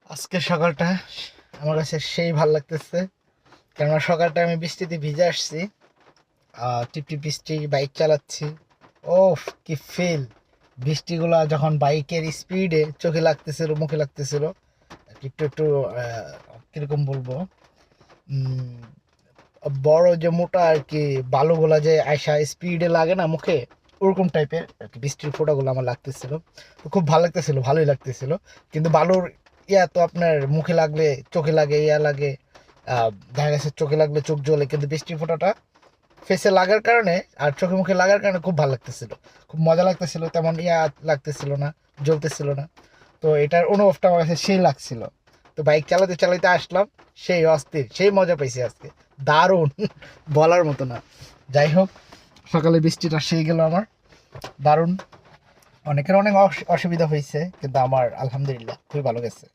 আজকে সকালটা আমার কাছে সেই ভাল লাগতেছে, কেননা সকালটা আমি বৃষ্টিতে ভিজে আসছি। টিপটিপ বৃষ্টি, বাইক চালাচ্ছি। ওফ, কি ফিল! বৃষ্টিগুলা যখন বাইকের স্পিডে চোখে লাগতেছিল, মুখে লাগতেছিল, একটু একটু কিরকম বলবো, উম, বড় যে মোটা আর কি বালুগুলা যে আয়সা স্পিডে লাগে না মুখে, ওরকম টাইপের আর কি বৃষ্টির ফোঁটাগুলো আমার লাগতেছিল। তো খুব ভালো লাগতেছিল, ভালোই লাগতেছিল। কিন্তু বালুর ইয়া তো আপনার মুখে লাগলে চোখে লাগে, ইয়া লাগে, দেখা গেছে চোখে লাগলে চোখ জ্বলে, কিন্তু বৃষ্টির ফোঁটাটা ফেসে লাগার কারণে আর চোখে মুখে লাগার কারণে খুব ভালো লাগতেছিল, খুব মজা লাগতেছিল। তেমন ইয়া লাগতেছিল না, জ্বলতেছিল না। তো এটার অনুভবটা আমার কাছে সেই লাগছিল। তো বাইক চালাতে চালাতে আসলাম, সেই অস্থির, সেই মজা পাইছি আজকে। দারুণ, বলার মতো না। যাই হোক, সকালে বৃষ্টিটা সেই গেল আমার, দারুণ। অনেকের অনেক অসুবিধা হয়েছে, কিন্তু আমার আলহামদুলিল্লাহ খুবই ভালো গেছে।